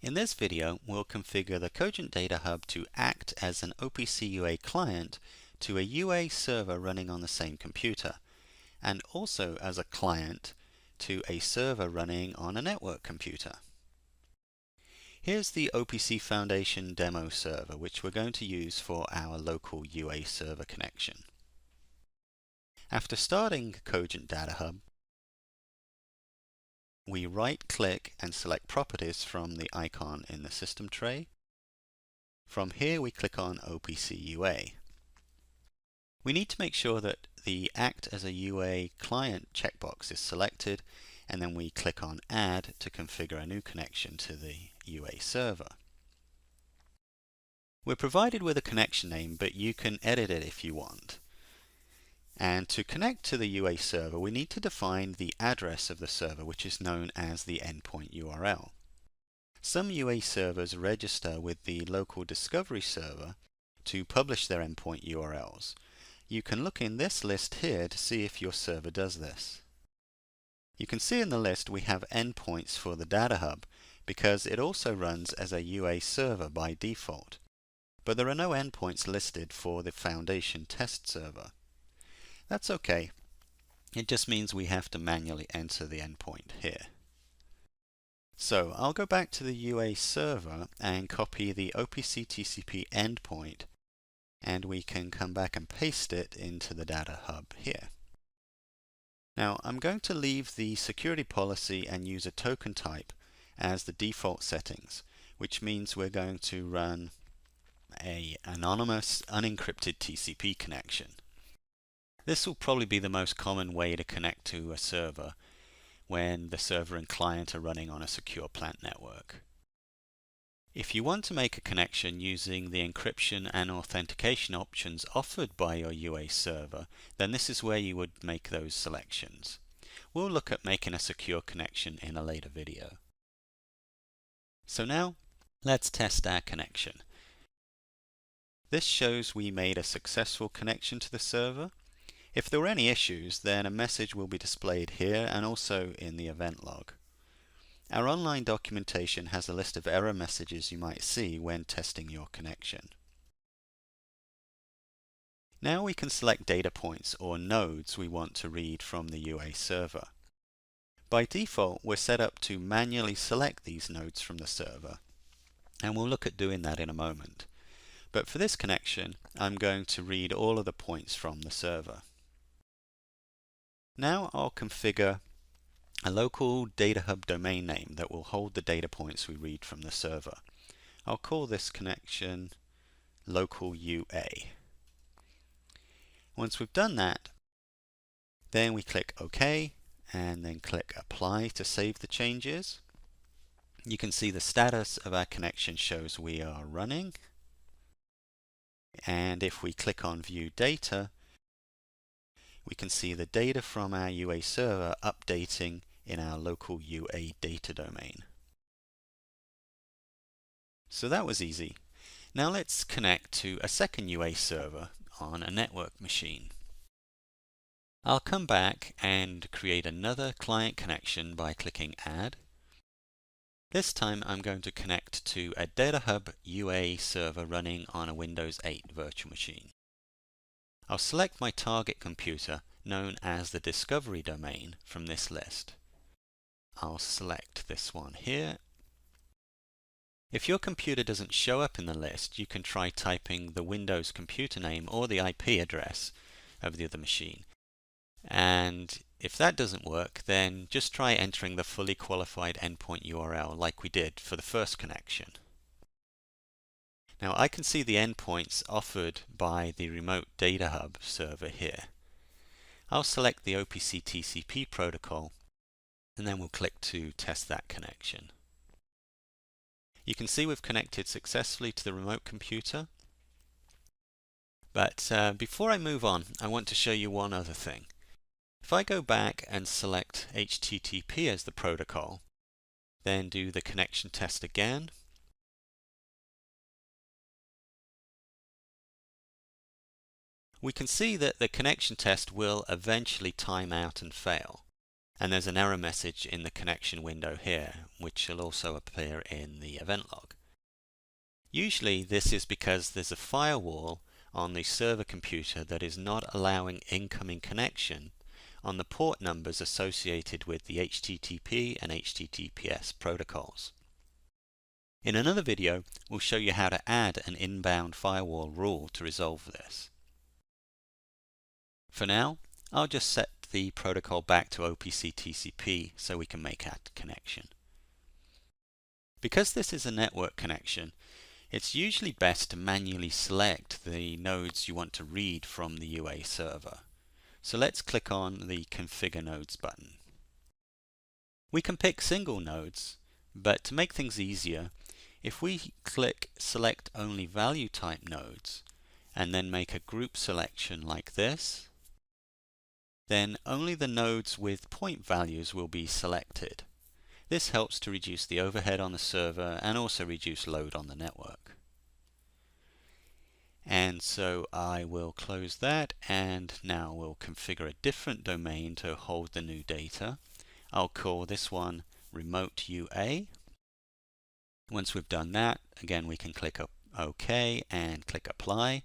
In this video, we'll configure the Cogent DataHub to act as an OPC UA client to a UA server running on the same computer, and also as a client to a server running on a network computer. Here's the OPC Foundation demo server, which we're going to use for our local UA server connection. After starting Cogent DataHub, we right-click and select Properties from the icon in the system tray. From here we click on OPC UA. We need to make sure that the Act as a UA client checkbox is selected, and then we click on Add to configure a new connection to the UA server. We're provided with a connection name, but you can edit it if you want. And to connect to the UA server, we need to define the address of the server, which is known as the endpoint URL. Some UA servers register with the local discovery server to publish their endpoint URLs. You can look in this list here to see if your server does this. You can see in the list we have endpoints for the DataHub because it also runs as a UA server by default. But there are no endpoints listed for the Foundation test server. That's okay. It just means we have to manually enter the endpoint here. So I'll go back to the UA server and copy the OPC TCP endpoint, and we can come back and paste it into the DataHub here. Now I'm going to leave the security policy and use a token type as the default settings, which means we're going to run an anonymous unencrypted TCP connection. This will probably be the most common way to connect to a server when the server and client are running on a secure plant network. If you want to make a connection using the encryption and authentication options offered by your UA server, then this is where you would make those selections. We'll look at making a secure connection in a later video. So now, let's test our connection. This shows we made a successful connection to the server. If there were any issues, then a message will be displayed here and also in the event log. Our online documentation has a list of error messages you might see when testing your connection. Now we can select data points or nodes we want to read from the UA server. By default, we're set up to manually select these nodes from the server, and we'll look at doing that in a moment. But for this connection, I'm going to read all of the points from the server. Now I'll configure a local DataHub domain name that will hold the data points we read from the server. I'll call this connection local UA. Once we've done that, then we click OK and then click Apply to save the changes. You can see the status of our connection shows we are running. And if we click on View Data, we can see the data from our UA server updating in our local UA data domain. So that was easy. Now let's connect to a second UA server on a network machine. I'll come back and create another client connection by clicking Add. This time I'm going to connect to a DataHub UA server running on a Windows 8 virtual machine. I'll select my target computer, known as the discovery domain, from this list. I'll select this one here. If your computer doesn't show up in the list, you can try typing the Windows computer name or the IP address of the other machine. And if that doesn't work, then just try entering the fully qualified endpoint URL like we did for the first connection. Now I can see the endpoints offered by the remote DataHub server here. I'll select the OPC TCP protocol, and then we'll click to test that connection. You can see we've connected successfully to the remote computer. But before I move on, I want to show you one other thing. If I go back and select HTTP as the protocol, then do the connection test again, we can see that the connection test will eventually time out and fail. And there's an error message in the connection window here, which will also appear in the event log. Usually this is because there's a firewall on the server computer that is not allowing incoming connection on the port numbers associated with the HTTP and HTTPS protocols. In another video, we'll show you how to add an inbound firewall rule to resolve this. For now, I'll just set the protocol back to OPC TCP so we can make that connection. Because this is a network connection, it's usually best to manually select the nodes you want to read from the UA server. So let's click on the Configure Nodes button. We can pick single nodes, but to make things easier, if we click Select Only Value Type Nodes and then make a group selection like this, then only the nodes with point values will be selected. This helps to reduce the overhead on the server and also reduce load on the network. And so I will close that, and now we'll configure a different domain to hold the new data. I'll call this one Remote UA. Once we've done that, again we can click OK and click Apply.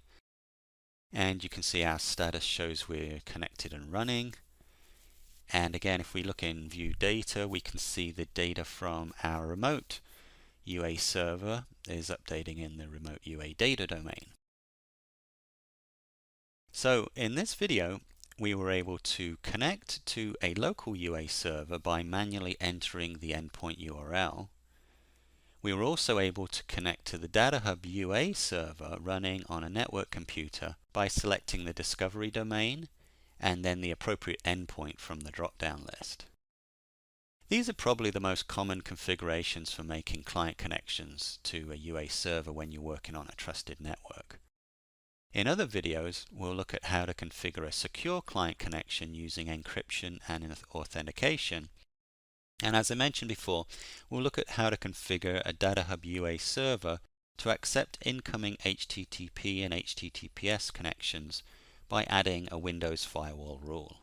And you can see our status shows we're connected and running. And again, if we look in View Data, we can see the data from our remote UA server is updating in the Remote UA data domain. So in this video, we were able to connect to a local UA server by manually entering the endpoint URL. We were also able to connect to the DataHub UA server running on a network computer by selecting the discovery domain and then the appropriate endpoint from the drop-down list. These are probably the most common configurations for making client connections to a UA server when you're working on a trusted network. In other videos, we'll look at how to configure a secure client connection using encryption and authentication. And as I mentioned before, we'll look at how to configure a DataHub UA server to accept incoming HTTP and HTTPS connections by adding a Windows firewall rule.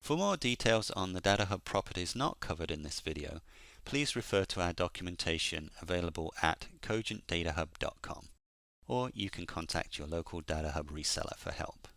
For more details on the DataHub properties not covered in this video, please refer to our documentation available at cogentdatahub.com, or you can contact your local DataHub reseller for help.